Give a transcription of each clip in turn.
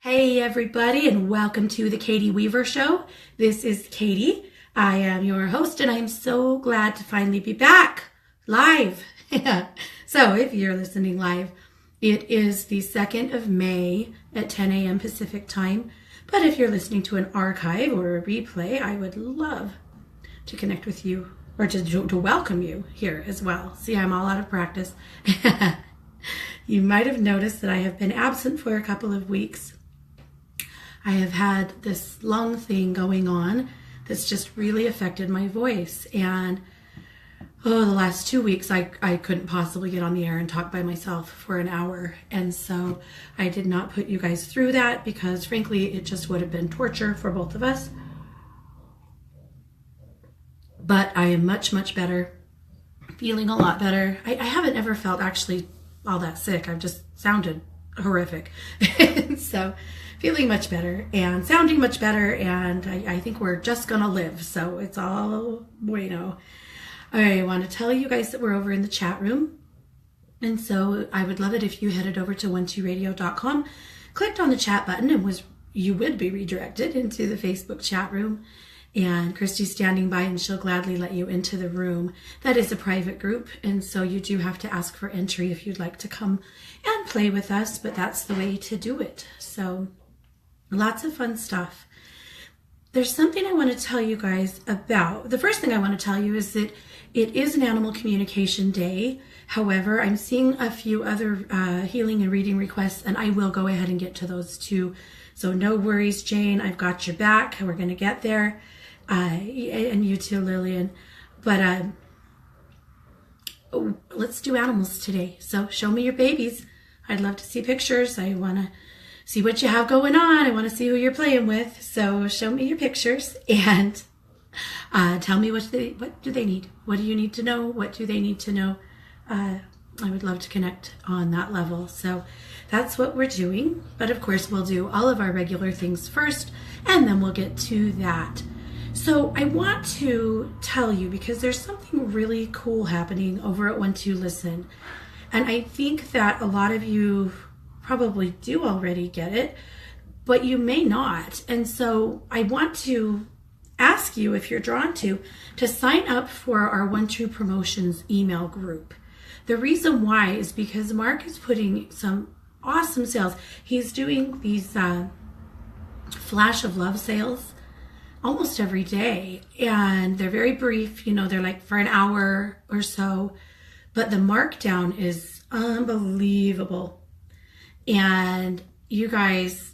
Hey everybody, and welcome to the Katie Weaver Show. This is Katie. I am your host, and I'm so glad to finally be back live. So if you're listening live, it is the 2nd of May at 10 a.m. Pacific time. But if you're listening to an archive or a replay, I would love to connect with you or to welcome you here as well. See, I'm all out of practice. You might have noticed that I have been absent for a couple of weeks. I have had this lung thing going on that's just really affected my voice. And the last 2 weeks, I couldn't possibly get on the air and talk by myself for an hour. And so I did not put you guys through that because frankly, it just would have been torture for both of us. But I am much, much better, feeling a lot better. I haven't ever felt actually all that sick. I've just sounded horrific. So feeling much better and sounding much better, and I think we're just gonna live, so it's all bueno. I want to tell you guys that we're over in the chat room, and so I would love it if you headed over to 12radio.com, clicked on the chat button, and you would be redirected into the Facebook chat room. And Christy's standing by, and she'll gladly let you into the room. That is a private group, and so you do have to ask for entry if you'd like to come and play with us, but that's the way to do it. So lots of fun stuff. There's something I want to tell you guys about. The first thing I want to tell you is that it is an Animal Communication Day. However, I'm seeing a few other healing and reading requests, and I will go ahead and get to those too. So no worries, Jane. I've got your back. We're going to get there. And you too, Lillian. But let's do animals today. So show me your babies. I'd love to see pictures. I want to see what you have going on. I want to see who you're playing with. So show me your pictures and tell me what do they need? What do you need to know? What do they need to know? I would love to connect on that level. So that's what we're doing. But of course, we'll do all of our regular things first, and then we'll get to that. So I want to tell you, because there's something really cool happening over at 12Listen. And I think that a lot of you probably do already get it, but you may not. And so I want to ask you, if you're drawn to sign up for our 12 Promotions email group. The reason why is because Mark is putting some awesome sales. He's doing these flash of love sales almost every day, and they're very brief. They're like for an hour or so, but the markdown is unbelievable. And you guys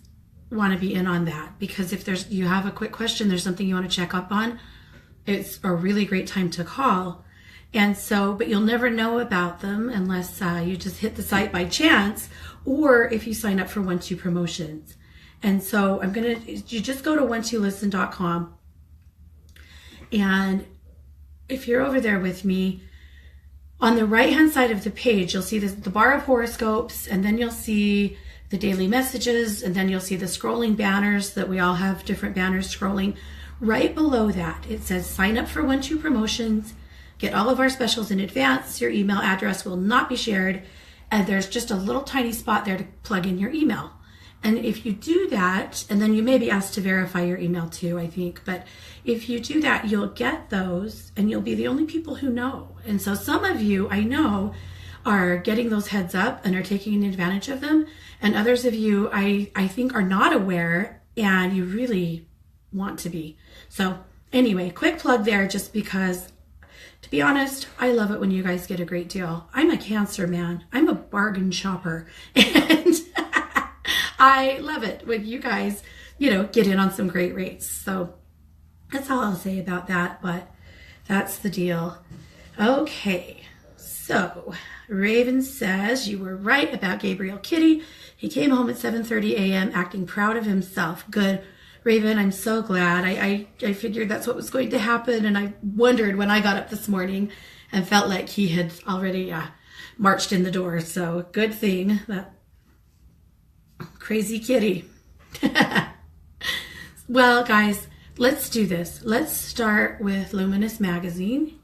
want to be in on that, because if you have a quick question, there's something you want to check up on, it's a really great time to call. And so, but you'll never know about them unless you just hit the site by chance, or if you sign up for 12 Promotions. And so you just go to 12listen.com, and if you're over there with me, on the right hand side of the page, you'll see the bar of horoscopes, and then you'll see the daily messages, and then you'll see the scrolling banners that we all have different banners scrolling. Right below that, it says sign up for 12 Promotions, get all of our specials in advance. Your email address will not be shared, and there's just a little tiny spot there to plug in your email. And if you do that, and then you may be asked to verify your email too, I think, but if you do that, you'll get those, and you'll be the only people who know. And so some of you, I know, are getting those heads up and are taking advantage of them, and others of you, I think, are not aware, and you really want to be. So anyway, quick plug there, just because, to be honest, I love it when you guys get a great deal. I'm a Cancer, man. I'm a bargain shopper, and I love it when you guys, get in on some great rates. So that's all I'll say about that, but that's the deal. Okay, so Raven says, you were right about Gabriel Kitty. He came home at 7:30 a.m. acting proud of himself. Good. Raven, I'm so glad. I figured that's what was going to happen, and I wondered when I got up this morning and felt like he had already marched in the door. So good thing. That crazy kitty. Well, guys, let's do this. Let's start with Luminous Magazine.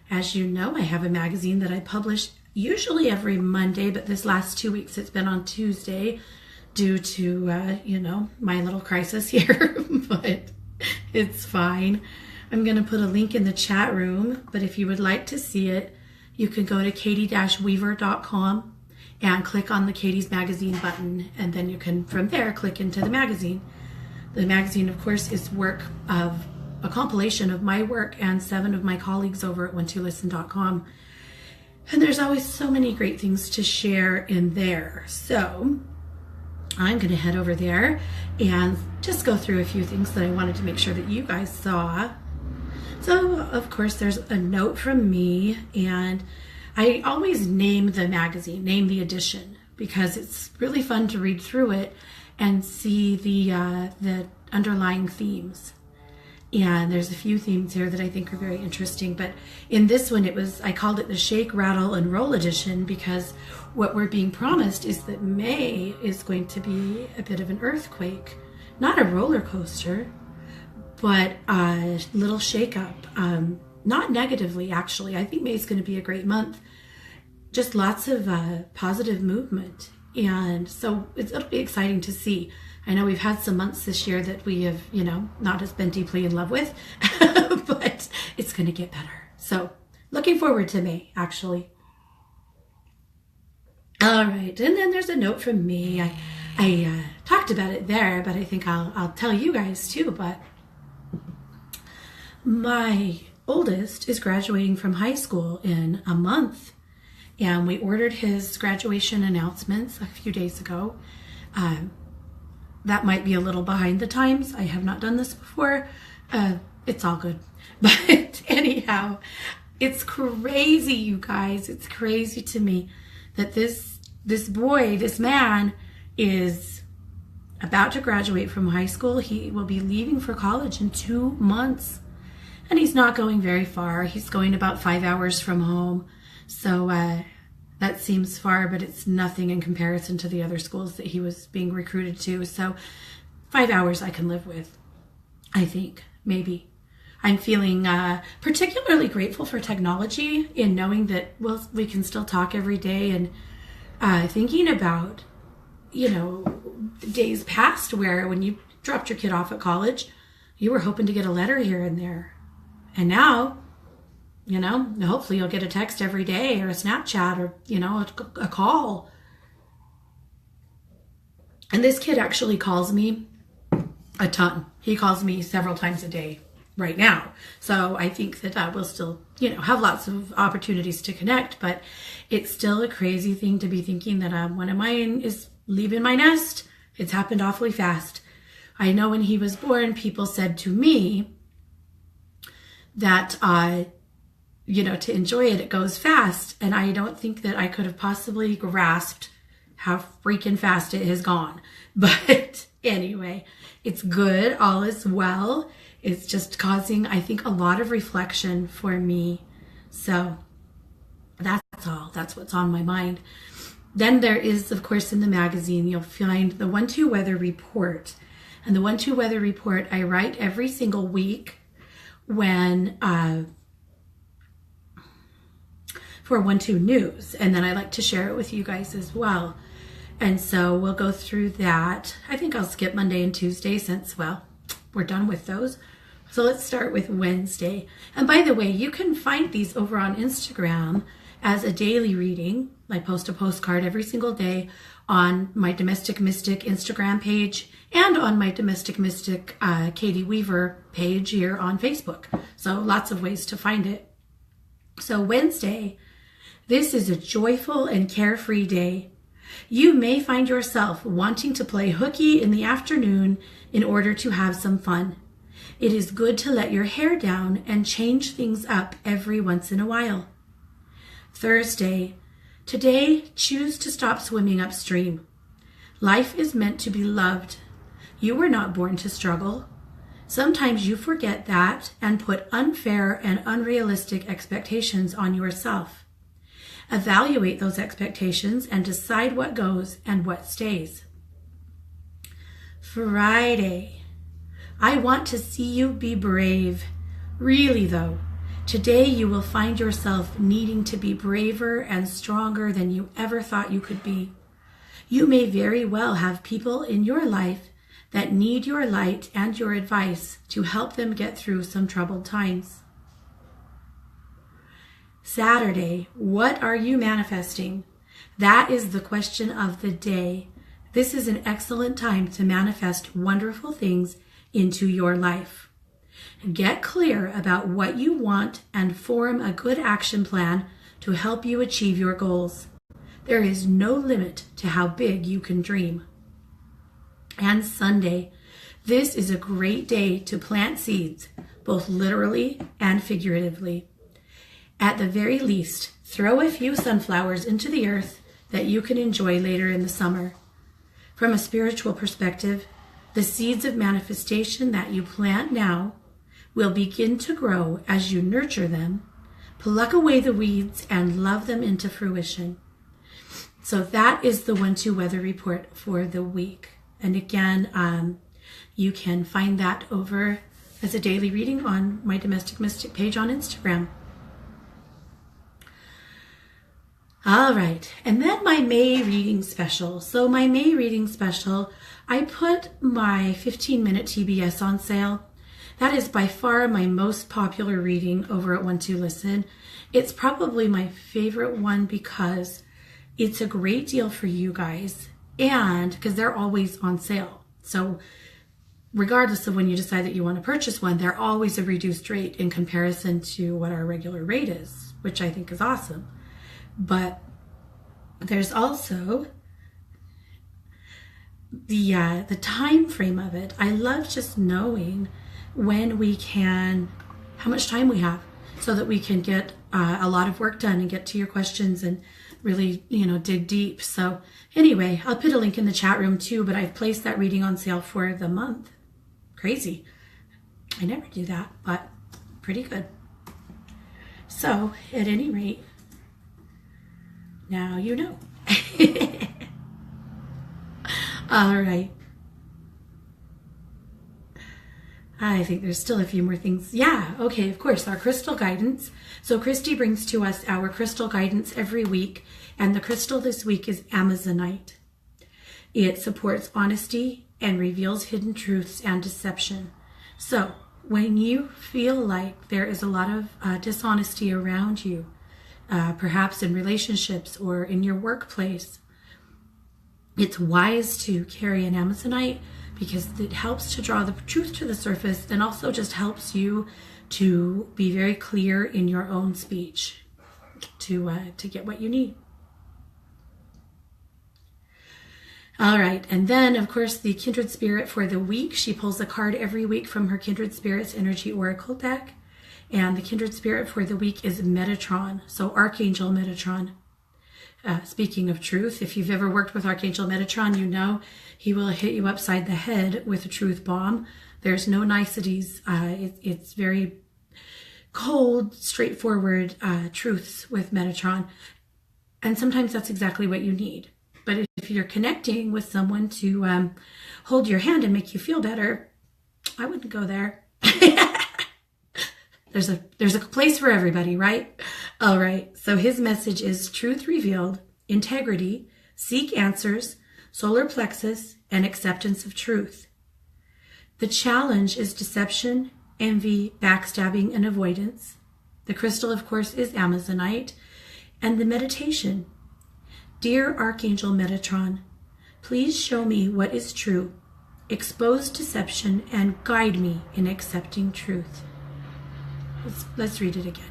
As you know, I have a magazine that I publish usually every Monday, but this last 2 weeks it's been on Tuesday. due to, my little crisis here, but it's fine. I'm going to put a link in the chat room, but if you would like to see it, you can go to katie-weaver.com and click on the Katie's Magazine button, and then you can, from there, click into the magazine. The magazine, of course, is a compilation of my work and 7 of my colleagues over at whentolisten.com. And there's always so many great things to share in there. So I'm going to head over there and just go through a few things that I wanted to make sure that you guys saw. So, of course, there's a note from me, and I always name the magazine, name the edition, because it's really fun to read through it and see the underlying themes. And there's a few themes here that I think are very interesting. But in this one, I called it the Shake, Rattle, and Roll edition, because what we're being promised is that May is going to be a bit of an earthquake. Not a roller coaster, but a little shake-up. Not negatively, actually. I think May is going to be a great month. Just lots of positive movement. And so it'll be exciting to see. I know we've had some months this year that we have, not as been deeply in love with, but it's going to get better. So looking forward to May, actually. All right. And then there's a note from me. I talked about it there, but I think I'll tell you guys too. But my oldest is graduating from high school in a month, and we ordered his graduation announcements a few days ago. That might be a little behind the times. I have not done this before. It's all good. But anyhow, it's crazy, you guys. It's crazy to me that this boy, this man, is about to graduate from high school. He will be leaving for college in 2 months. And he's not going very far. He's going about 5 hours from home. So that seems far, but it's nothing in comparison to the other schools that he was being recruited to. So 5 hours I can live with, I think, maybe. I'm feeling particularly grateful for technology in knowing that, well, we can still talk every day, and thinking about, days past where when you dropped your kid off at college, you were hoping to get a letter here and there. And now, hopefully you'll get a text every day or a Snapchat or, a call. And this kid actually calls me a ton. He calls me several times a day right now. So I think that we'll still, have lots of opportunities to connect, but it's still a crazy thing to be thinking that one of mine is leaving my nest. It's happened awfully fast. I know when he was born, people said to me that, to enjoy it, it goes fast. And I don't think that I could have possibly grasped how freaking fast it has gone. But anyway, it's good. All is well. It's just causing, I think, a lot of reflection for me. So that's all. That's what's on my mind. Then there is, of course, in the magazine, you'll find the 1-2 weather report. And the 1-2 weather report I write every single week when for 1-2 news, and then I like to share it with you guys as well. And so we'll go through that. I think I'll skip Monday and Tuesday since, well, we're done with those. So let's start with Wednesday. And by the way, you can find these over on Instagram as a daily reading. I post a postcard every single day on my Domestic Mystic Instagram page and on my Domestic Mystic Katie Weaver page here on Facebook. So lots of ways to find it. So Wednesday, this is a joyful and carefree day. You may find yourself wanting to play hooky in the afternoon in order to have some fun. It is good to let your hair down and change things up every once in a while. Thursday, today, choose to stop swimming upstream. Life is meant to be loved. You were not born to struggle. Sometimes you forget that and put unfair and unrealistic expectations on yourself. Evaluate those expectations and decide what goes and what stays. Friday, I want to see you be brave. Really though, today you will find yourself needing to be braver and stronger than you ever thought you could be. You may very well have people in your life that need your light and your advice to help them get through some troubled times. Saturday, what are you manifesting? That is the question of the day. This is an excellent time to manifest wonderful things into your life. Get clear about what you want and form a good action plan to help you achieve your goals. There is no limit to how big you can dream. And Sunday, this is a great day to plant seeds, both literally and figuratively. At the very least, throw a few sunflowers into the earth that you can enjoy later in the summer. From a spiritual perspective, the seeds of manifestation that you plant now will begin to grow as you nurture them, pluck away the weeds, and love them into fruition. So that is the 1-2 weather report for the week. And again, you can find that over as a daily reading on my Domestic Mystic page on Instagram. All right, and then my May reading special. So my May reading special, I put my 15-minute TBS on sale. That is by far my most popular reading over at 1-2 Listen. It's probably my favorite one because it's a great deal for you guys and because they're always on sale. So regardless of when you decide that you want to purchase one, they're always a reduced rate in comparison to what our regular rate is, which I think is awesome. But there's also the time frame of it. I love just knowing when we can, how much time we have, so that we can get a lot of work done and get to your questions and really, dig deep. So anyway, I'll put a link in the chat room too, but I've placed that reading on sale for the month. Crazy. I never do that, but pretty good. So at any rate, now you know. All right. I think there's still a few more things. Yeah, okay, of course, our crystal guidance. So Christy brings to us our crystal guidance every week, and the crystal this week is Amazonite. It supports honesty and reveals hidden truths and deception. So when you feel like there is a lot of dishonesty around you, perhaps in relationships or in your workplace, it's wise to carry an Amazonite because it helps to draw the truth to the surface and also just helps you to be very clear in your own speech to get what you need. All right, and then of course the Kindred Spirit for the week. She pulls a card every week from her Kindred Spirits Energy Oracle deck. And the Kindred Spirit for the week is Metatron, so Archangel Metatron. Speaking of truth, if you've ever worked with Archangel Metatron, you know he will hit you upside the head with a truth bomb. There's no niceties. It's very cold, straightforward truths with Metatron. And sometimes that's exactly what you need. But if you're connecting with someone to hold your hand and make you feel better, I wouldn't go there. There's a place for everybody, right? All right. So his message is truth revealed, integrity, seek answers, solar plexus, and acceptance of truth. The challenge is deception, envy, backstabbing, and avoidance. The crystal, of course, is Amazonite. And the meditation. Dear Archangel Metatron, please show me what is true, expose deception, and guide me in accepting truth. Let's read it again.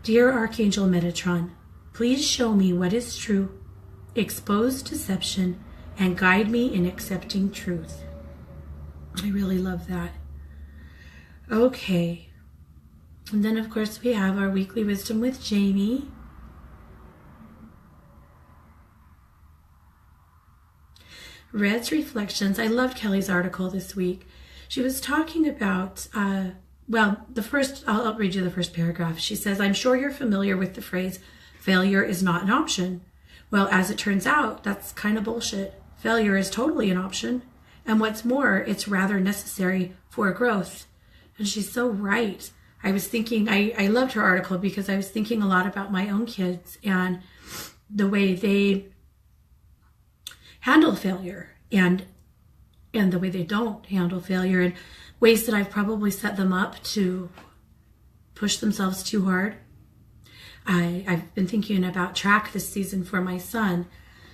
Dear Archangel Metatron, please show me what is true, expose deception, and guide me in accepting truth. I really love that. Okay. And then, of course, we have our weekly wisdom with Jamie. Red's Reflections. I loved Kelly's article this week. She was talking about... I'll read you the first paragraph. She says, I'm sure you're familiar with the phrase, failure is not an option. Well, as it turns out, that's kind of bullshit. Failure is totally an option. And what's more, it's rather necessary for growth. And she's so right. I was thinking, I loved her article because I was thinking a lot about my own kids and the way they handle failure and the way they don't handle failure, and ways that I've probably set them up to push themselves too hard. I've been thinking about track this season for my son.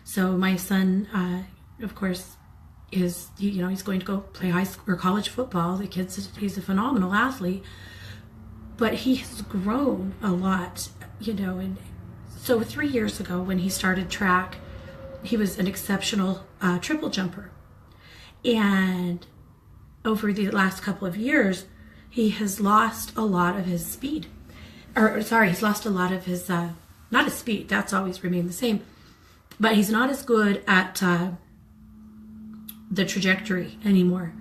So my son, of course, he's going to go play high school or college football. He's a phenomenal athlete, but he has grown a lot, and so 3 years ago when he started track, he was an exceptional triple jumper. And over the last couple of years, he has lost a lot of his speed. He's lost a lot of his, not his speed, that's always remained the same, but he's not as good at the trajectory anymore.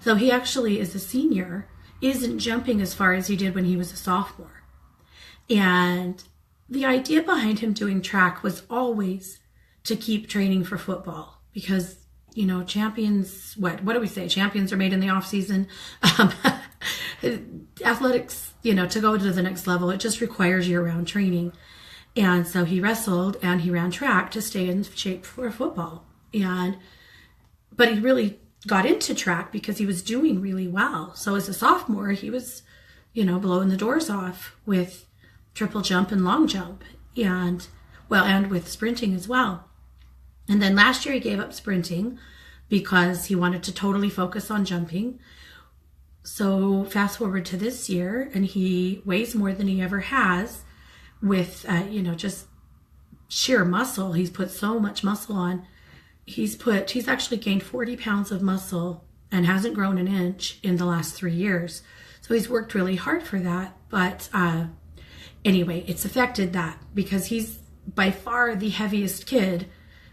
So he actually, as a senior, isn't jumping as far as he did when he was a sophomore. And the idea behind him doing track was always to keep training for football, because champions, what do we say? Champions are made in the off season. Athletics, to go to the next level, it just requires year-round training. And so he wrestled and he ran track to stay in shape for football. But he really got into track because he was doing really well. So as a sophomore, he was, blowing the doors off with triple jump and long jump, and with sprinting as well. And then last year he gave up sprinting because he wanted to totally focus on jumping. So fast forward to this year, and he weighs more than he ever has with, just sheer muscle. He's put so much muscle on. He's actually gained 40 pounds of muscle and hasn't grown an inch in the last 3 years. So he's worked really hard for that. But anyway, it's affected that because he's by far the heaviest kid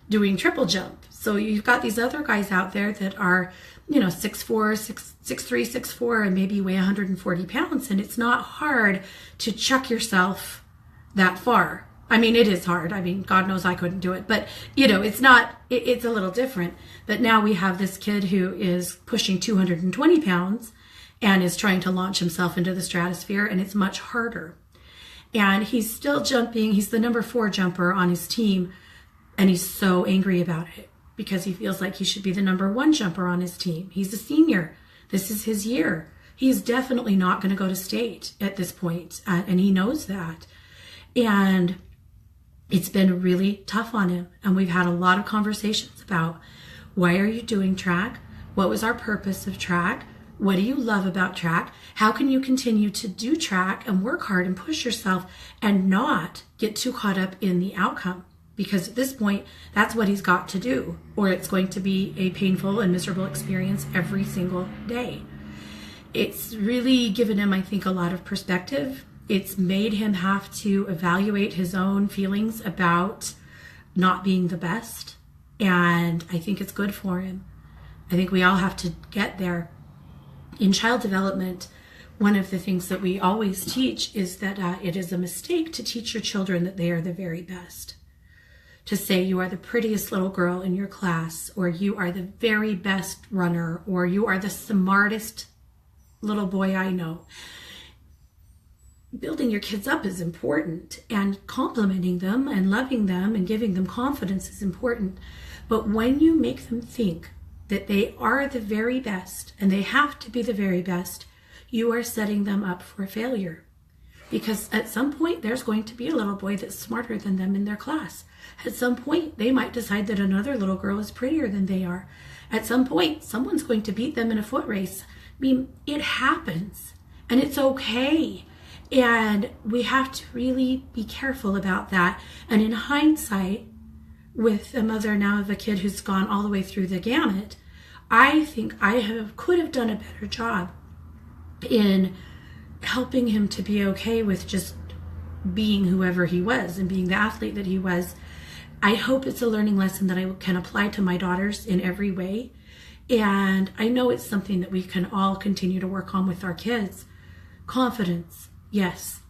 doing triple jump. So you've got these other guys out there that are, 6'4", 6'3", 6'4", and maybe weigh 140 pounds. And it's not hard to chuck yourself that far. I mean, it is hard. I mean, God knows I couldn't do it. But, it's a little different. But now we have this kid who is pushing 220 pounds and is trying to launch himself into the stratosphere, and it's much harder. And he's still jumping. He's the number 4 jumper on his team. And he's so angry about it because he feels like he should be the number 1 jumper on his team. He's a senior. This is his year. He's definitely not going to go to state at this point, and he knows that. And it's been really tough on him. And we've had a lot of conversations about, why are you doing track? What was our purpose of track? What do you love about track? How can you continue to do track and work hard and push yourself and not get too caught up in the outcome? Because at this point, that's what he's got to do, or it's going to be a painful and miserable experience every single day. It's really given him, I think, a lot of perspective. It's made him have to evaluate his own feelings about not being the best. And I think it's good for him. I think we all have to get there. In child development, one of the things that we always teach is that it is a mistake to teach your children that they are the very best. To say you are the prettiest little girl in your class, or you are the very best runner, or you are the smartest little boy I know. Building your kids up is important, and complimenting them and loving them and giving them confidence is important. But when you make them think that they are the very best and they have to be the very best, you are setting them up for failure. Because at some point, there's going to be a little boy that's smarter than them in their class. At some point, they might decide that another little girl is prettier than they are. At some point, someone's going to beat them in a foot race. I mean, it happens, and it's okay. And we have to really be careful about that. And in hindsight, with a mother now of a kid who's gone all the way through the gamut, I think I could have done a better job in helping him to be okay with just being whoever he was and being the athlete that he was. I hope it's a learning lesson that I can apply to my daughters in every way. And I know it's something that we can all continue to work on with our kids. Confidence, yes.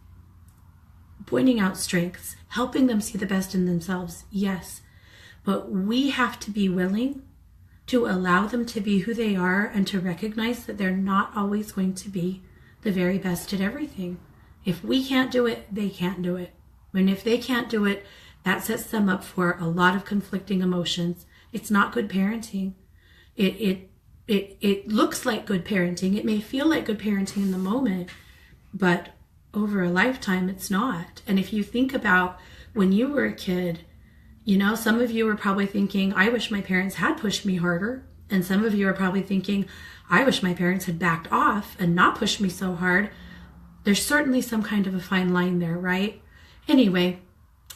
Pointing out strengths, helping them see the best in themselves, yes. But we have to be willing to allow them to be who they are and to recognize that they're not always going to be the very best at everything. If we can't do it, they can't do it. And if they can't do it, that sets them up for a lot of conflicting emotions It's not good parenting. It looks like good parenting. It may feel like good parenting in the moment, but over a lifetime, it's not. And if you think about when you were a kid, some of you were probably thinking, I wish my parents had pushed me harder. And some of you are probably thinking, I wish my parents had backed off and not pushed me so hard. There's certainly some kind of a fine line there, right? Anyway,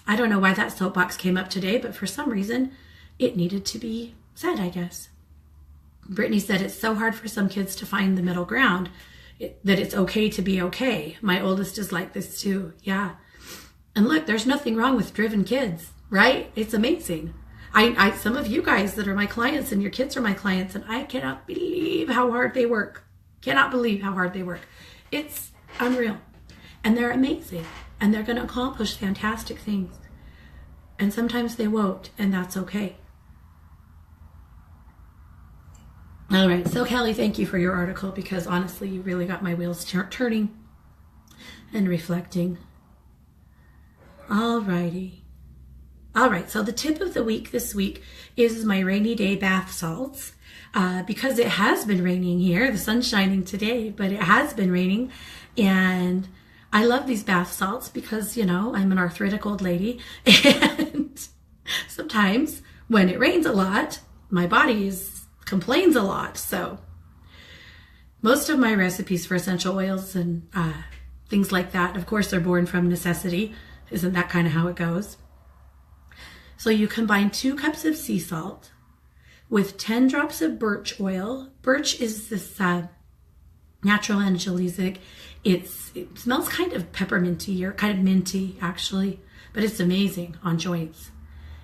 I don't know why that soapbox came up today, but for some reason, it needed to be said, I guess. Brittany said it's so hard for some kids to find the middle ground, that it's okay to be okay. My oldest is like this too. Yeah. And look, there's nothing wrong with driven kids, right? It's amazing. Some of you guys that are my clients and your kids are my clients, and I cannot believe how hard they work. Cannot believe how hard they work. It's unreal. And they're amazing. And they're going to accomplish fantastic things. And sometimes they won't, and that's okay. All right, so Kelly, thank you for your article, because honestly, you really got my wheels turning and reflecting. All righty. All right, so the tip of the week this week is my rainy day bath salts. Because it has been raining here, the sun's shining today, but it has been raining, and I love these bath salts because, I'm an arthritic old lady, and sometimes when it rains a lot, my body complains a lot. So most of my recipes for essential oils and things like that, of course, they're born from necessity. Isn't that kind of how it goes? So you combine 2 cups of sea salt with 10 drops of birch oil. Birch is this natural analgesic. It smells kind of pepperminty, or kind of minty actually, but it's amazing on joints.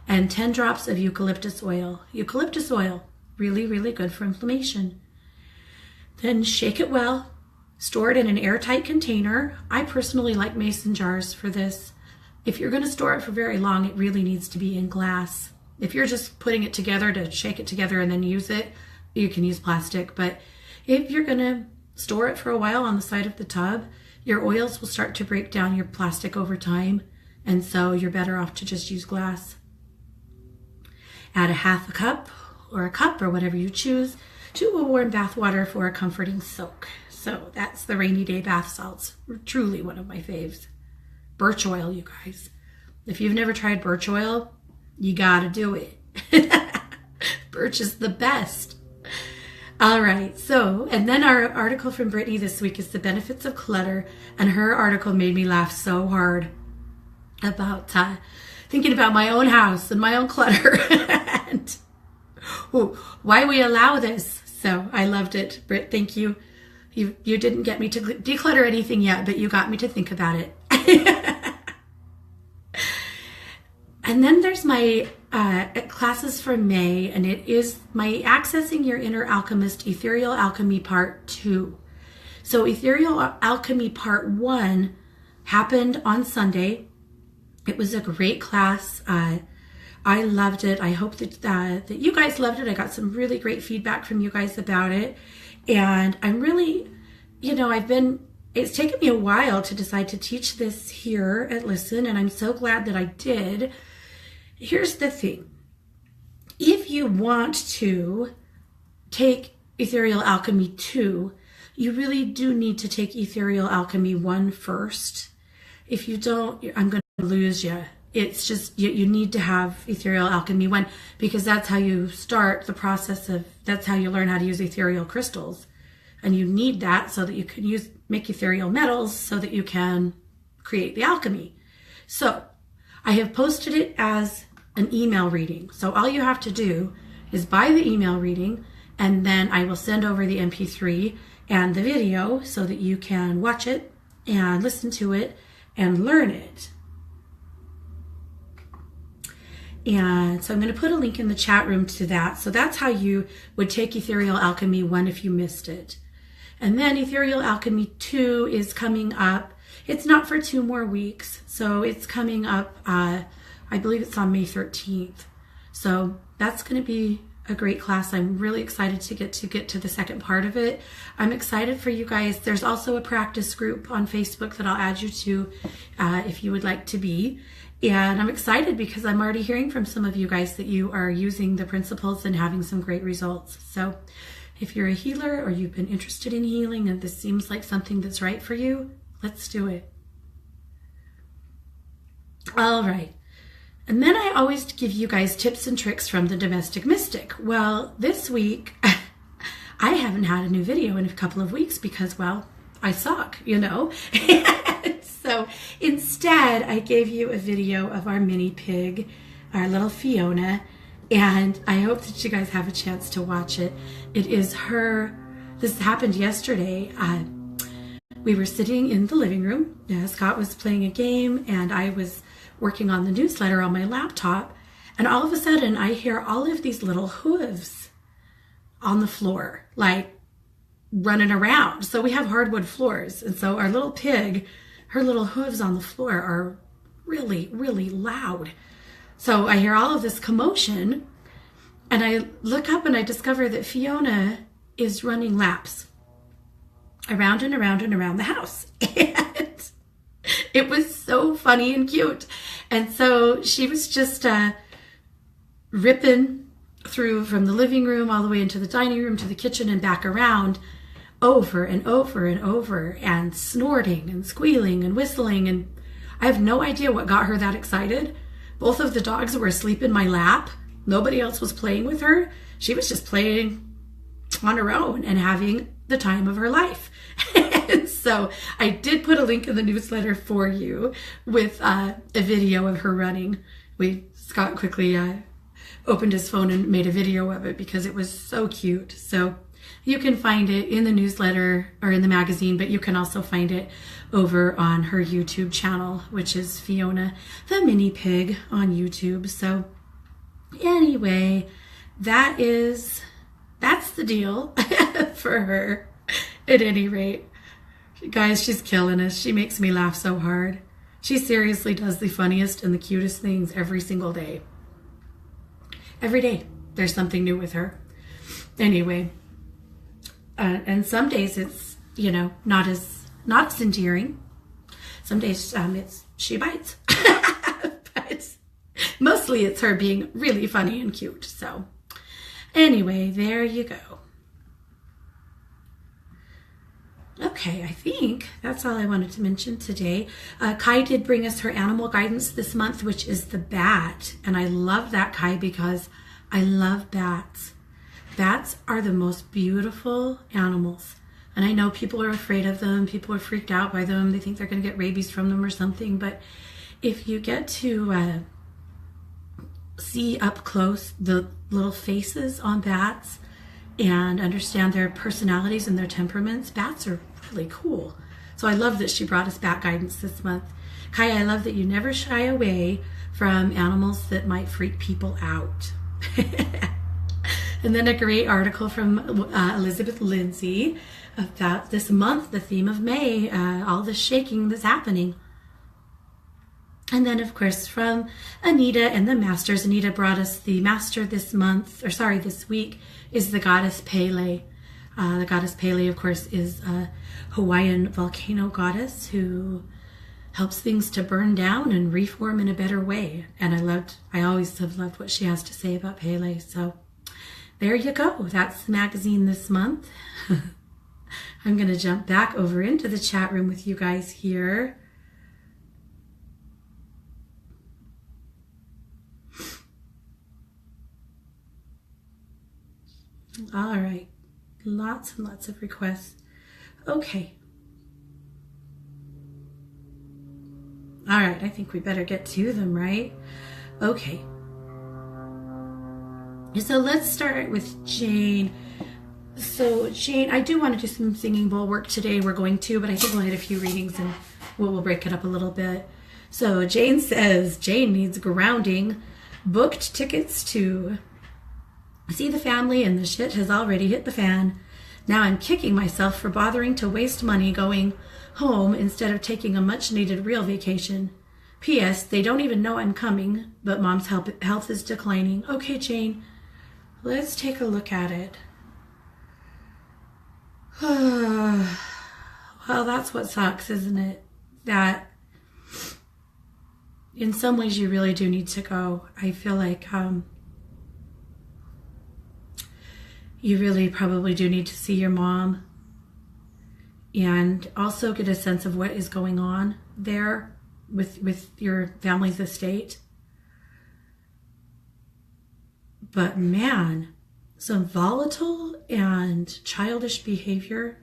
And 10 drops of eucalyptus oil. Eucalyptus oil, really, really good for inflammation. Then shake it well, store it in an airtight container. I personally like mason jars for this. If you're going to store it for very long, it really needs to be in glass. If you're just putting it together to shake it together and then use it, you can use plastic. But if you're going to store it for a while on the side of the tub, your oils will start to break down your plastic over time. And so you're better off to just use glass. Add a half a cup or a cup or whatever you choose to a warm bath water for a comforting soak. So that's the rainy day bath salts. Truly one of my faves. Birch oil, you guys. If you've never tried birch oil, you gotta do it. Birch is the best. All right, so, and then our article from Brittany this week is the benefits of clutter, and her article made me laugh so hard about thinking about my own house and my own clutter and why we allow this. So I loved it. Britt, thank you. You didn't get me to declutter anything yet, but you got me to think about it. And then there's my classes for May, and it is my Accessing Your Inner Alchemist Ethereal Alchemy Part 2. So Ethereal Alchemy Part 1 happened on Sunday. It was a great class. I loved it. I hope that you guys loved it. I got some really great feedback from you guys about it. And I'm really, it's taken me a while to decide to teach this here at Listen, and I'm so glad that I did. Here's the thing. If you want to take Ethereal Alchemy 2, you really do need to take Ethereal Alchemy 1 first. If you don't, I'm going to lose you. It's just, you need to have Ethereal Alchemy 1, because that's how you start the process that's how you learn how to use ethereal crystals. And you need that so that you can make ethereal metals so that you can create the alchemy. So I have posted it as an email reading. So all you have to do is buy the email reading, and then I will send over the MP3 and the video so that you can watch it and listen to it and learn it. And so I'm going to put a link in the chat room to that. So that's how you would take Ethereal Alchemy 1 if you missed it. And then Ethereal Alchemy 2 is coming up. It's not for 2 more weeks. So it's coming up, I believe it's on May 13th. So that's going to be a great class. I'm really excited to get to the second part of it. I'm excited for you guys. There's also a practice group on Facebook that I'll add you to if you would like to be. And I'm excited because I'm already hearing from some of you guys that you are using the principles and having some great results. So if you're a healer or you've been interested in healing and this seems like something that's right for you, let's do it. All right. And then I always give you guys tips and tricks from the Domestic Mystic. Well, this week, I haven't had a new video in a couple of weeks because, well, I suck, you know. So instead, I gave you a video of our mini pig, our little Fiona, and I hope that you guys have a chance to watch it. It is her, this happened yesterday. We were sitting in the living room. Scott was playing a game and I was working on the newsletter on my laptop. And all of a sudden I hear all of these little hooves on the floor, like running around. So we have hardwood floors. And so our little pig, her little hooves on the floor are really, really loud. So I hear all of this commotion and I look up and I discover that Fiona is running laps around and around and around the house. And it was so funny and cute. And so she was just ripping through from the living room all the way into the dining room to the kitchen and back around over and over and over and snorting and squealing and whistling. And I have no idea what got her that excited. Both of the dogs were asleep in my lap. Nobody else was playing with her. She was just playing on her own and having the time of her life. And so I did put a link in the newsletter for you with a video of her running. Scott quickly opened his phone and made a video of it because it was so cute. So you can find it in the newsletter or in the magazine, but you can also find it over on her YouTube channel, which is Fiona the Mini Pig on YouTube. So anyway, that's the deal for her at any rate. Guys, she's killing us. She makes me laugh so hard. She seriously does the funniest and the cutest things every single day. Every day there's something new with her. Anyway, and some days it's, you know, not as endearing. Some days she bites. But mostly it's her being really funny and cute. So anyway, there you go. Okay, I think that's all I wanted to mention today. Kai did bring us her animal guidance this month, which is the bat. And I love that, Kai, because I love bats. Bats are the most beautiful animals. And I know people are afraid of them. People are freaked out by them. They think they're going to get rabies from them or something. But if you get to see up close the little faces on bats and understand their personalities and their temperaments, bats are really cool. So I love that she brought us bat guidance this month. Kai, I love that you never shy away from animals that might freak people out. And then a great article from Elizabeth Lindsay about this month, the theme of May, all the shaking that's happening. And then, of course, from Anita and the Masters. Anita brought us the master this week is the goddess Pele. The goddess Pele, of course, is a Hawaiian volcano goddess who helps things to burn down and reform in a better way. And I always have loved what she has to say about Pele. So there you go. That's the magazine this month. I'm going to jump back over into the chat room with you guys here. All right, lots and lots of requests. Okay. All right, I think we better get to them, right? Okay. So let's start with Jane. So Jane, I do want to do some singing bowl work today. We're going to, but I think we'll hit a few readings and we'll break it up a little bit. So Jane says, Jane needs grounding. Booked tickets to see the family and the shit has already hit the fan. Now I'm kicking myself for bothering to waste money going home instead of taking a much needed real vacation. P.S. They don't even know I'm coming, but Mom's health is declining. Okay, Jane, let's take a look at it. Well, that's what sucks, isn't it? That in some ways you really do need to go. I feel like you really probably do need to see your mom and also get a sense of what is going on there with your family's estate. But man, some volatile and childish behavior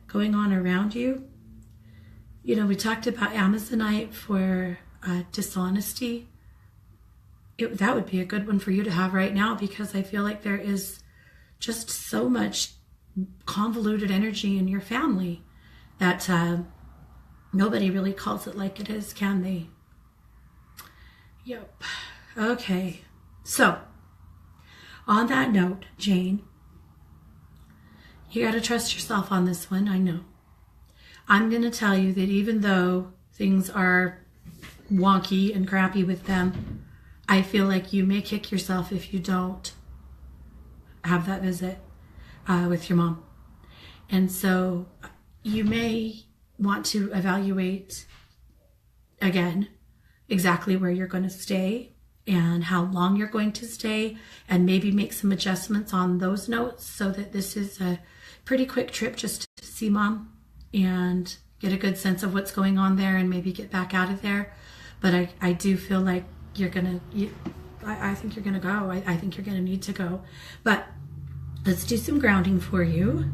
going on around you. You know, we talked about Amazonite for dishonesty. That would be a good one for you to have right now, because I feel like there is just so much convoluted energy in your family that nobody really calls it like it is, can they? Yep. Okay. So, on that note, Jane, you got to trust yourself on this one, I know. I'm going to tell you that even though things are wonky and crappy with them, I feel like you may kick yourself if you don't have that visit with your mom. And so you may want to evaluate again exactly where you're going to stay and how long you're going to stay, and maybe make some adjustments on those notes so that this is a pretty quick trip just to see mom and get a good sense of what's going on there and maybe get back out of there. But I do feel like you're going to, I think you're going to go. I think you're going to need to go. But let's do some grounding for you.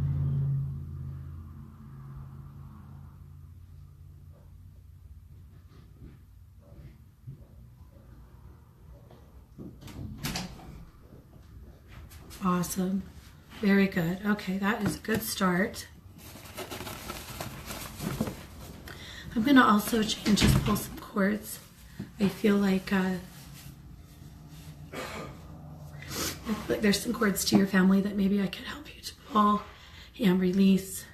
Awesome. Very good. Okay, that is a good start. I'm going to also just pull some cords. I feel like there's some cords to your family that maybe I could help you to pull and release.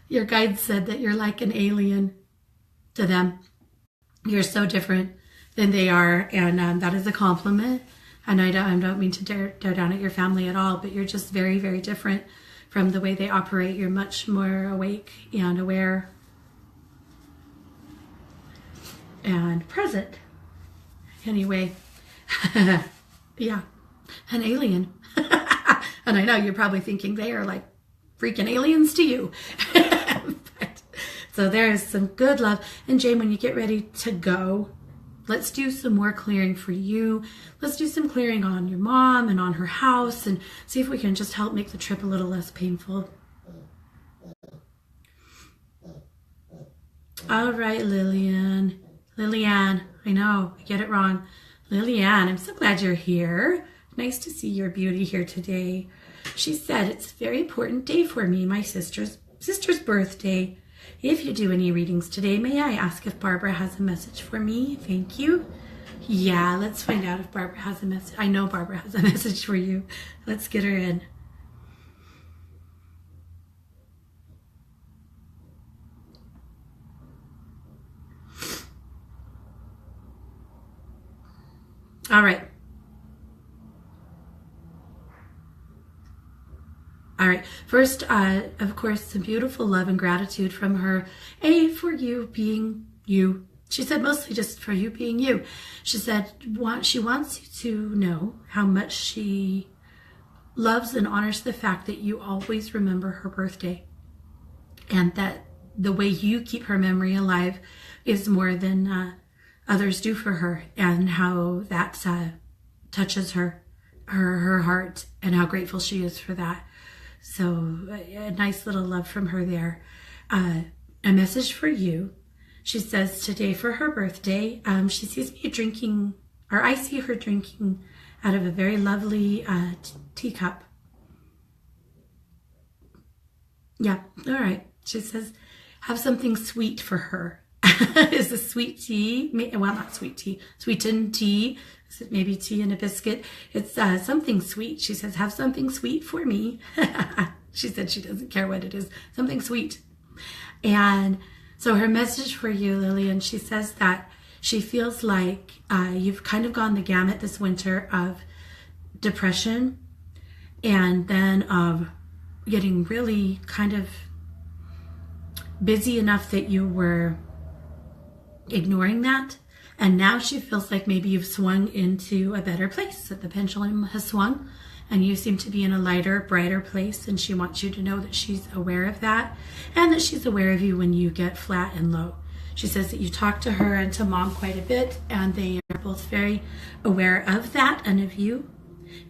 Your guide said that you're like an alien to them. You're so different than they are, and that is a compliment. And I don't mean to dare down at your family at all, but you're just very, very different from the way they operate. You're much more awake and aware and present. Anyway, yeah, an alien. And I know you're probably thinking they are like freaking aliens to you. So there's some good love. And Jane, when you get ready to go, let's do some more clearing for you. Let's do some clearing on your mom and on her house and see if we can just help make the trip a little less painful. All right, Lillian, I know, I get it wrong. Lillian, I'm so glad you're here. Nice to see your beauty here today. She said, it's a very important day for me, my sister's birthday. If you do any readings today, may I ask if Barbara has a message for me? Thank you. Yeah, let's find out if Barbara has a message. I know Barbara has a message for you. Let's get her in. All right. All right. First, of course, some beautiful love and gratitude from her. For you being you. She said mostly just for you being you. She said she wants you to know how much she loves and honors the fact that you always remember her birthday, and that the way you keep her memory alive is more than others do for her, and how that touches her heart, and how grateful she is for that. So a nice little love from her there. A message for you. She says today for her birthday, she sees me drinking, or I see her drinking out of a very lovely teacup. Yeah, all right. She says, have something sweet for her. Is this sweet tea? Well, not sweet tea, sweetened tea. Is it maybe tea and a biscuit? It's something sweet. She says, have something sweet for me. She said she doesn't care what it is. Something sweet. And so her message for you, Lillian, she says that she feels like you've kind of gone the gamut this winter of depression, and then of getting really kind of busy enough that you were ignoring that. And now she feels like maybe you've swung into a better place, that the pendulum has swung and you seem to be in a lighter, brighter place. And she wants you to know that she's aware of that and that she's aware of you when you get flat and low. She says that you talk to her and to Mom quite a bit, and they are both very aware of that and of you.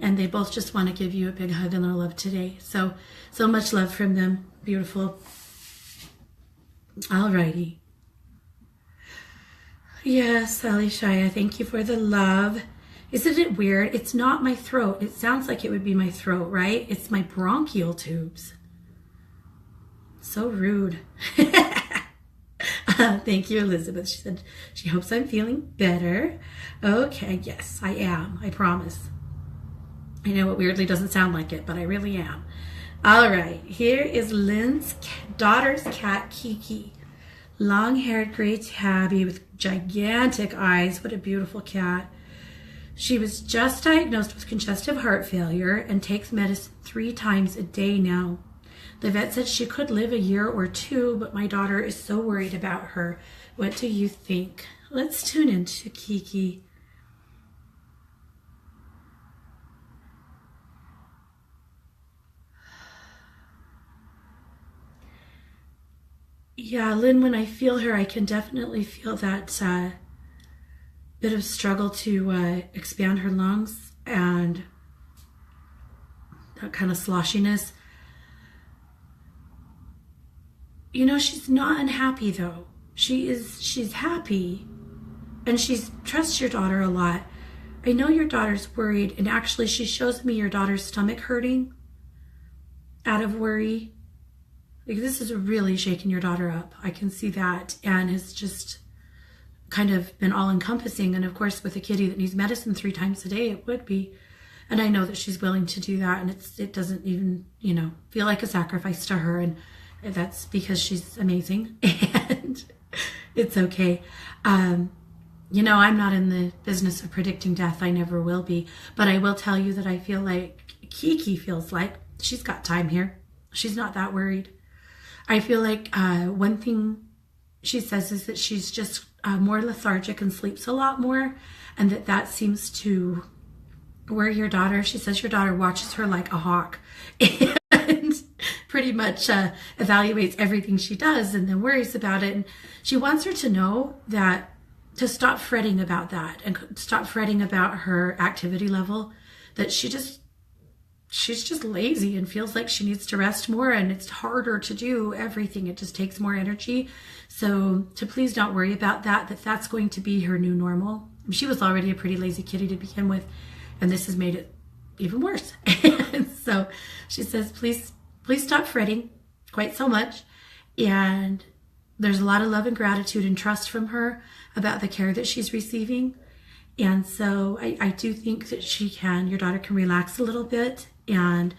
And they both just want to give you a big hug and their love today. So much love from them. Beautiful. Alrighty. Yes, Sally Shia, thank you for the love. Isn't it weird? It's not my throat. It sounds like it would be my throat, right? It's my bronchial tubes. So rude. Thank you, Elizabeth. She said she hopes I'm feeling better. Okay, yes, I am. I promise. I know it weirdly doesn't sound like it, but I really am. All right, here is Lynn's daughter's cat, Kiki. Long-haired gray tabby with gigantic eyes. What a beautiful cat. She was just diagnosed with congestive heart failure and takes medicine 3 times a day now. The vet said she could live a year or 2, but my daughter is so worried about her. What do you think? Let's tune into Kiki. Yeah, Lynn, when I feel her, I can definitely feel that bit of struggle to expand her lungs and that kind of sloshiness. You know, she's not unhappy though. She's happy, and she trusts your daughter a lot. I know your daughter's worried, and actually she shows me your daughter's stomach hurting out of worry. Like, this is really shaking your daughter up. I can see that, and has just kind of been all encompassing. And of course, with a kitty that needs medicine 3 times a day, it would be. And I know that she's willing to do that, and it doesn't even, feel like a sacrifice to her. And that's because she's amazing, and it's okay. I'm not in the business of predicting death. I never will be. But I will tell you that I feel like Kiki feels like she's got time here. She's not that worried. I feel like one thing she says is that she's just more lethargic and sleeps a lot more, and that seems to worry your daughter. She says your daughter watches her like a hawk and pretty much evaluates everything she does and then worries about it. And she wants her to know that to stop fretting about that and stop fretting about her activity level, that she's just lazy and feels like she needs to rest more, and it's harder to do everything. It just takes more energy. So to please don't worry about that's going to be her new normal. She was already a pretty lazy kitty to begin with, and this has made it even worse. So she says, please stop fretting quite so much. And there's a lot of love and gratitude and trust from her about the care that she's receiving. And so I do think that your daughter can relax a little bit and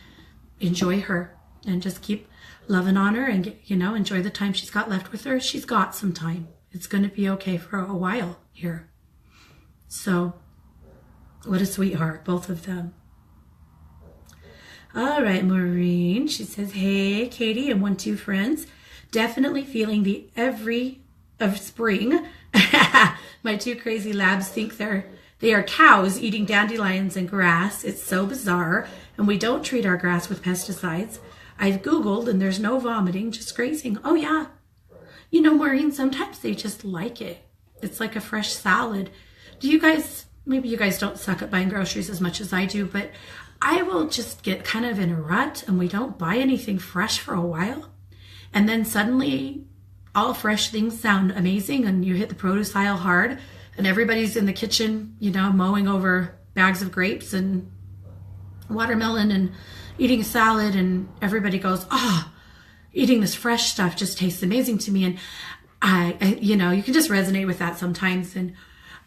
enjoy her and just keep loving on her and enjoy the time she's got left with her. She's got some time. It's going to be okay for a while here. So what a sweetheart, both of them. All right, Maureen, she says, hey, Katie and 1-2 friends, definitely feeling the every of spring. My 2 crazy labs think they are cows eating dandelions and grass. It's so bizarre. And we don't treat our grass with pesticides. I've Googled and there's no vomiting, just grazing. Oh yeah. Maureen, sometimes they just like it. It's like a fresh salad. Maybe you guys don't suck at buying groceries as much as I do, but I will just get kind of in a rut and we don't buy anything fresh for a while. And then suddenly all fresh things sound amazing, and you hit the produce aisle hard, and everybody's in the kitchen, mowing over bags of grapes and watermelon and eating a salad, and everybody goes, eating this fresh stuff just tastes amazing to me. And I you can just resonate with that sometimes. And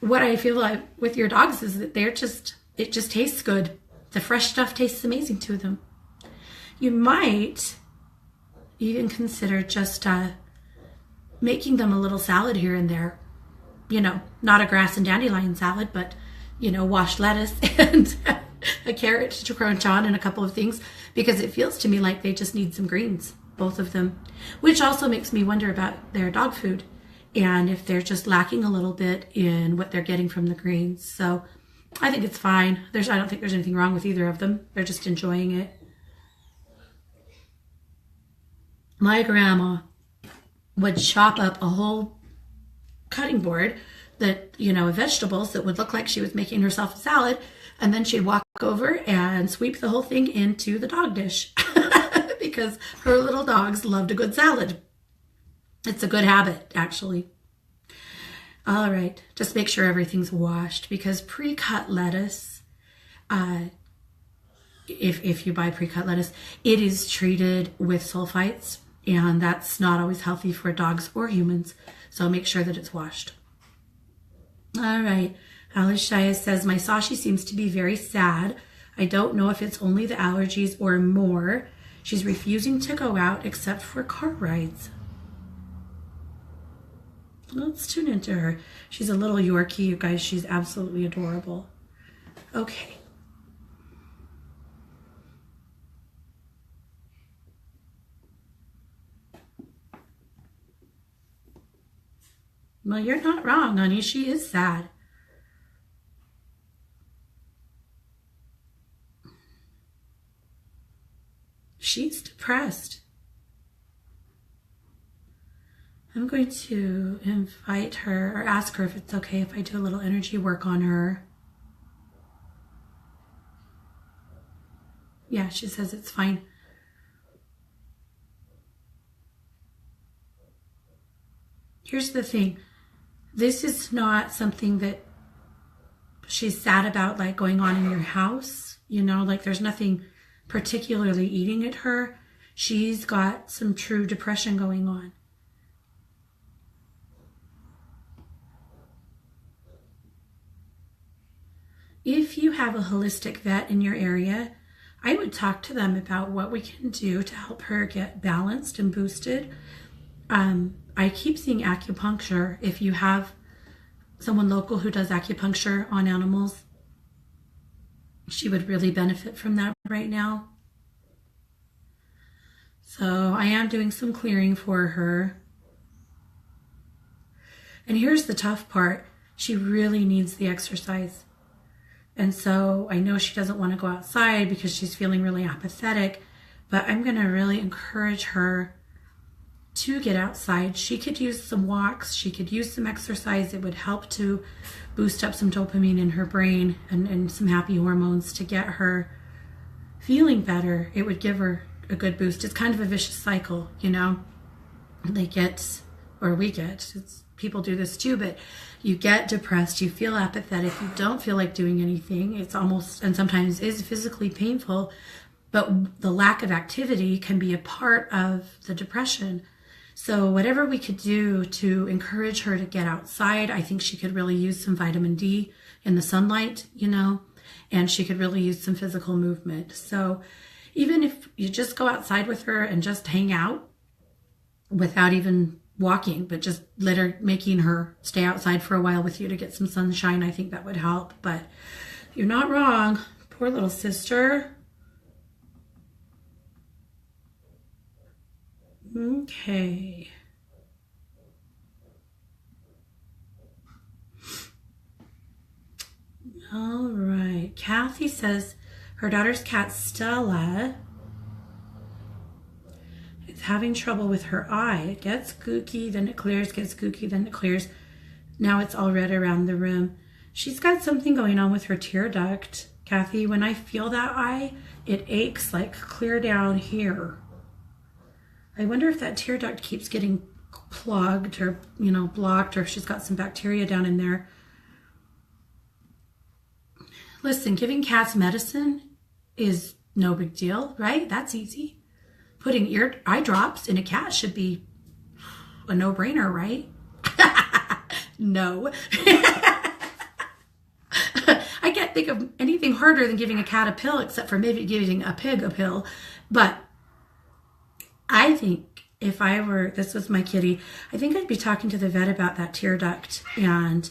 what I feel like with your dogs is that it just tastes good. The fresh stuff tastes amazing to them. You might even consider just making them a little salad here and there. Not a grass and dandelion salad, but, washed lettuce and a carrot to crunch on and a couple of things, because it feels to me like they just need some greens, both of them, which also makes me wonder about their dog food and if they're just lacking a little bit in what they're getting from the greens. So I think it's fine. I don't think there's anything wrong with either of them. They're just enjoying it. My grandma would chop up a whole cutting board that, of vegetables that would look like she was making herself a salad, and then she'd walk over and sweep the whole thing into the dog dish because her little dogs loved a good salad. It's a good habit, actually. All right, just make sure everything's washed, because pre-cut lettuce, if you buy pre-cut lettuce, it is treated with sulfites, and that's not always healthy for dogs or humans. So make sure that it's washed. All right. Alishaya says, my Sashi seems to be very sad. I don't know if it's only the allergies or more. She's refusing to go out except for car rides. Let's tune into her. She's a little Yorkie, you guys. She's absolutely adorable. Okay. Well, you're not wrong, honey. She is sad. She's depressed. I'm going to invite her, or ask her if it's okay if I do a little energy work on her. Yeah, she says it's fine. Here's the thing. This is not something that she's sad about, like going on in your house. Like there's nothing particularly eating at her. She's got some true depression going on. If you have a holistic vet in your area, I would talk to them about what we can do to help her get balanced and boosted. I keep seeing acupuncture. If you have someone local who does acupuncture on animals, she would really benefit from that right now. So I am doing some clearing for her. And here's the tough part. She really needs the exercise. And so I know she doesn't want to go outside because she's feeling really apathetic, but I'm going to really encourage her to get outside. She could use some walks. She could use some exercise. It would help to boost up some dopamine in her brain and some happy hormones to get her feeling better. It would give her a good boost. It's kind of a vicious cycle, They get, or we get, people do this too, but you get depressed, you feel apathetic, you don't feel like doing anything. It's almost, and sometimes is physically painful, but the lack of activity can be a part of the depression. So whatever we could do to encourage her to get outside, I think she could really use some vitamin D in the sunlight, and she could really use some physical movement. So even if you just go outside with her and just hang out without even walking, but just making her stay outside for a while with you to get some sunshine, I think that would help. But you're not wrong. Poor little sister. Okay. All right. Kathy says her daughter's cat Stella is having trouble with her eye. It gets gooky, then it clears, gets gooky, then it clears. Now it's all red around the rim. She's got something going on with her tear duct. Kathy, when I feel that eye, it aches like clear down here. I wonder if that tear duct keeps getting plugged or, blocked, or if she's got some bacteria down in there. Listen, giving cats medicine is no big deal, right? That's easy. Putting eye drops in a cat should be a no-brainer, right? No. I can't think of anything harder than giving a cat a pill, except for maybe giving a pig a pill. But I think if this was my kitty, I think I'd be talking to the vet about that tear duct, and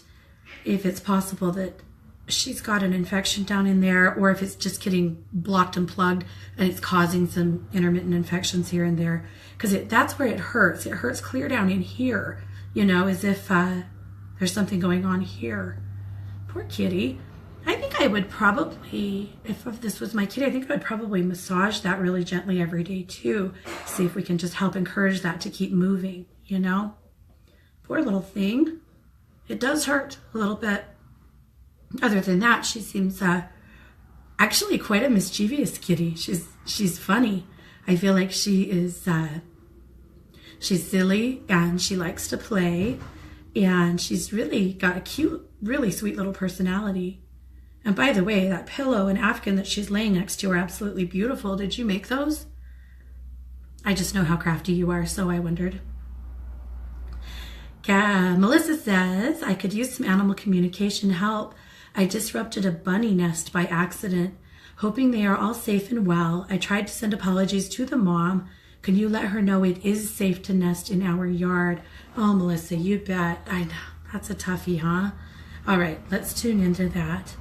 if it's possible that she's got an infection down in there, or if it's just getting blocked and plugged and it's causing some intermittent infections here and there. Because that's where it hurts. It hurts clear down in here, you know, as if there's something going on here. Poor kitty. I think I would probably, if this was my kitty, I think I would probably massage that really gently every day too. See if we can just help encourage that to keep moving, you know? Poor little thing. It does hurt a little bit. Other than that, she seems actually quite a mischievous kitty. She's funny. I feel like she is, she's silly and she likes to play, and she's really got a cute, really sweet little personality. And by the way, that pillow and Afghan that she's laying next to are absolutely beautiful. Did you make those? I just know how crafty you are, so I wondered. Melissa says, I could use some animal communication help. I disrupted a bunny nest by accident, hoping they are all safe and well. I tried to send apologies to the mom. Can you let her know it is safe to nest in our yard? Oh, Melissa, you bet. I know. That's a toughie, huh? All right, let's tune into that.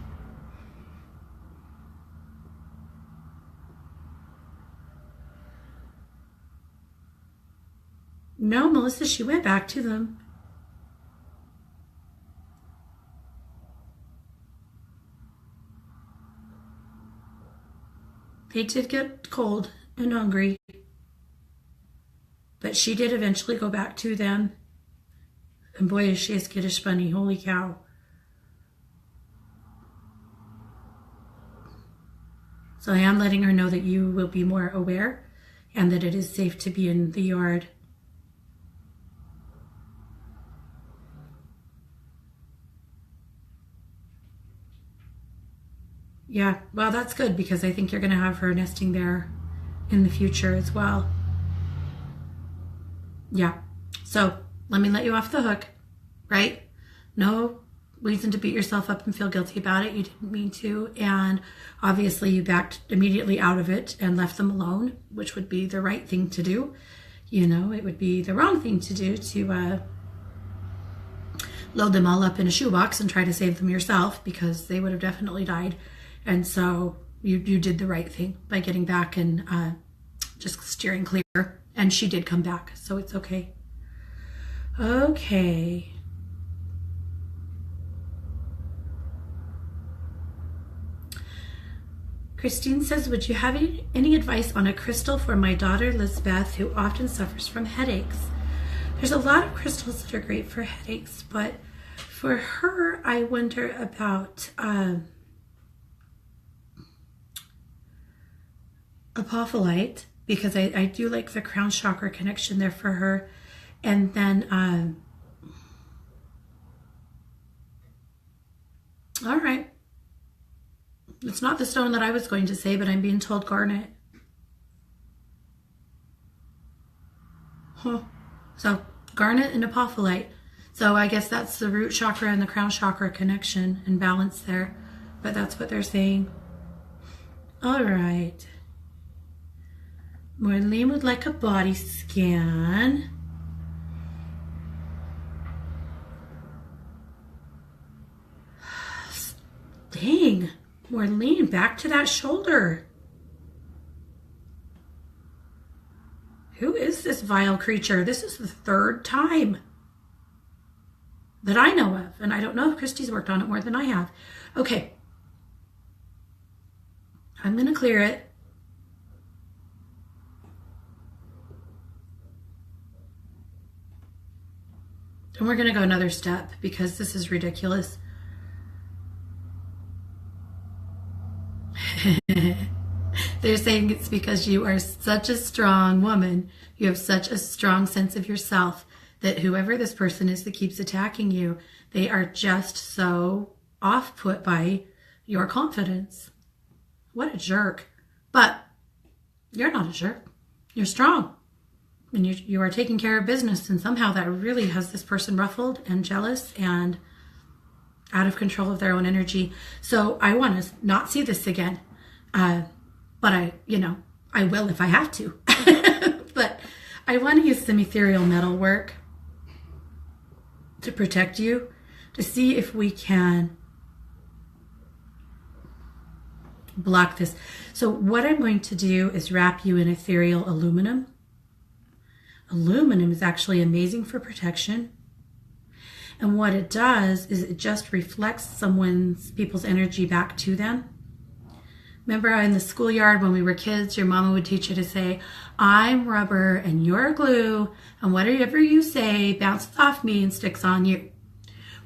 No, Melissa, she went back to them. They did get cold and hungry, but she did eventually go back to them. And boy, is she a skittish bunny. Holy cow. So I am letting her know that you will be more aware and that it is safe to be in the yard. Yeah, well, that's good because I think you're going to have her nesting there in the future as well. Yeah, so let me let you off the hook, right? No reason to beat yourself up and feel guilty about it. You didn't mean to. And obviously you backed immediately out of it and left them alone, which would be the right thing to do. You know, it would be the wrong thing to do to load them all up in a shoebox and try to save them yourself, because they would have definitely died. And so you did the right thing by getting back and just steering clear. And she did come back, so it's okay. Okay. Christine says, would you have any advice on a crystal for my daughter, Lisbeth, who often suffers from headaches? There's a lot of crystals that are great for headaches, but for her, I wonder about apophyllite, because I do like the crown chakra connection there for her. And then, all right. It's not the stone that I was going to say, but I'm being told garnet. Huh. So garnet and apophyllite. So I guess that's the root chakra and the crown chakra connection and balance there. But that's what they're saying. All right. Marlene would like a body scan. Dang, Marlene, back to that shoulder. Who is this vile creature? This is the third time that I know of. And I don't know if Christy's worked on it more than I have. Okay. I'm going to clear it. And we're going to go another step because this is ridiculous. They're saying it's because you are such a strong woman. You have such a strong sense of yourself that whoever this person is that keeps attacking you, they are just so off-put by your confidence. What a jerk. But you're not a jerk. You're strong. And you are taking care of business, and somehow that really has this person ruffled and jealous and out of control of their own energy. So I want to not see this again. But I will if I have to. But I want to use some ethereal metal work to protect you, to see if we can block this. So what I'm going to do is wrap you in ethereal aluminum. Aluminum is actually amazing for protection. And what it does is it just reflects people's energy back to them. Remember in the schoolyard when we were kids, your mama would teach you to say, I'm rubber and you're glue, and whatever you say bounces off me and sticks on you.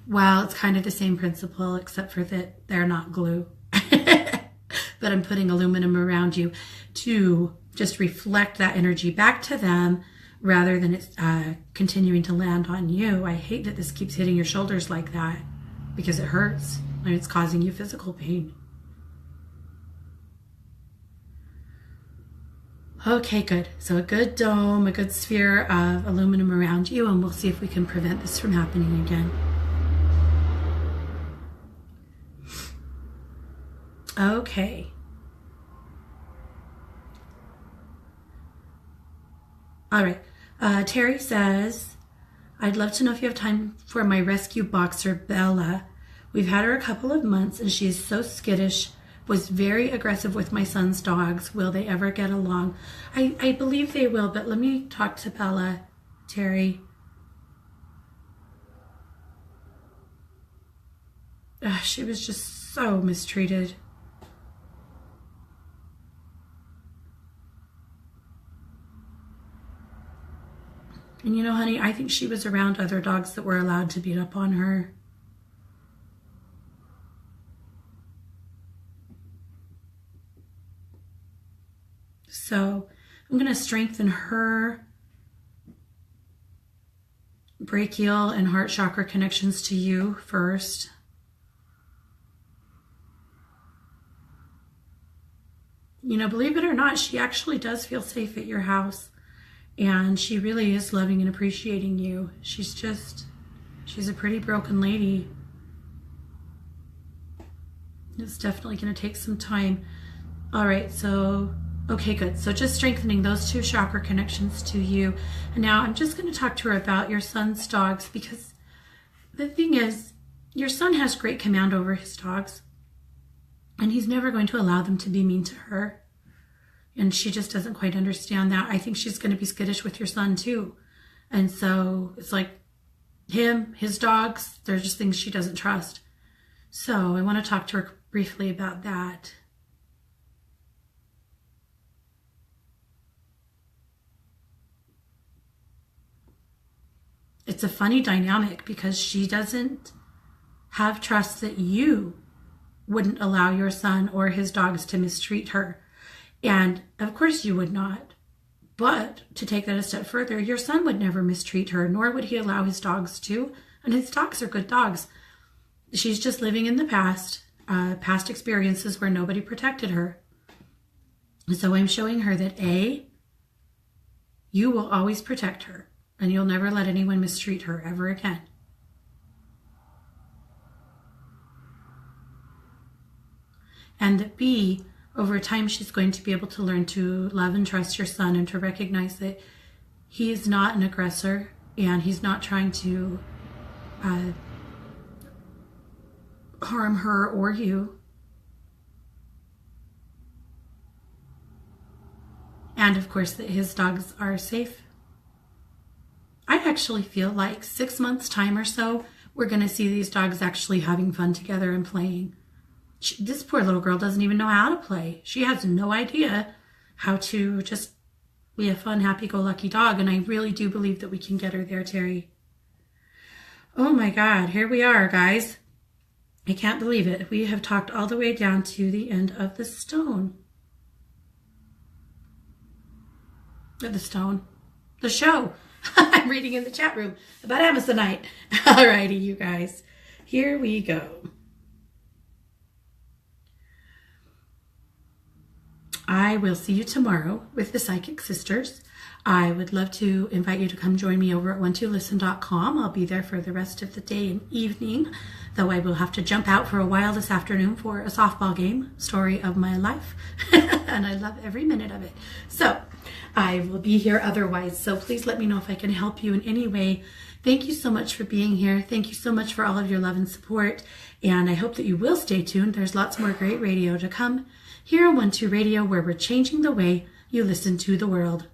Well, it's kind of the same principle, except for that they're not glue. But I'm putting aluminum around you to just reflect that energy back to them rather than it's continuing to land on you. I hate that this keeps hitting your shoulders like that because it hurts and it's causing you physical pain. Okay, good. So a good dome, a good sphere of aluminum around you, and we'll see if we can prevent this from happening again. Okay. All right. Terry says, I'd love to know if you have time for my rescue boxer, Bella. We've had her a couple of months and she is so skittish, was very aggressive with my son's dogs. Will they ever get along? I believe they will, but let me talk to Bella, Terry. She was just so mistreated. And you know, honey, I think she was around other dogs that were allowed to beat up on her. So I'm going to strengthen her brachial and heart chakra connections to you first. You know, believe it or not, she actually does feel safe at your house. And she really is loving and appreciating you. She's a pretty broken lady. It's definitely going to take some time. All right, so, okay, good. So just strengthening those two chakra connections to you. And now I'm just going to talk to her about your son's dogs, because the thing is, your son has great command over his dogs. And he's never going to allow them to be mean to her. And she just doesn't quite understand that. I think she's going to be skittish with your son too. And so it's like him, his dogs, they're just things she doesn't trust. So I want to talk to her briefly about that. It's a funny dynamic because she doesn't have trust that you wouldn't allow your son or his dogs to mistreat her. And of course you would not. But to take that a step further, your son would never mistreat her, nor would he allow his dogs to. And his dogs are good dogs. She's just living in the past experiences where nobody protected her. So I'm showing her that A, you will always protect her, and you'll never let anyone mistreat her ever again. And that B, over time, she's going to be able to learn to love and trust your son and to recognize that he is not an aggressor and he's not trying to harm her or you. And of course, that his dogs are safe. I actually feel like 6 months' time or so, we're going to see these dogs actually having fun together and playing. This poor little girl doesn't even know how to play. She has no idea how to just be a fun, happy-go-lucky dog. And I really do believe that we can get her there, Terry. Oh my God, here we are, guys. I can't believe it. We have talked all the way down to the end of the stone. The show. I'm reading in the chat room about Amazonite. Alrighty, you guys. Here we go. I will see you tomorrow with the Psychic Sisters. I would love to invite you to come join me over at one2listen.com. I'll be there for the rest of the day and evening, though I will have to jump out for a while this afternoon for a softball game, story of my life, and I love every minute of it. So I will be here otherwise, so please let me know if I can help you in any way. Thank you so much for being here. Thank you so much for all of your love and support, and I hope that you will stay tuned. There's lots more great radio to come. here on 1-2 Radio, where we're changing the way you listen to the world.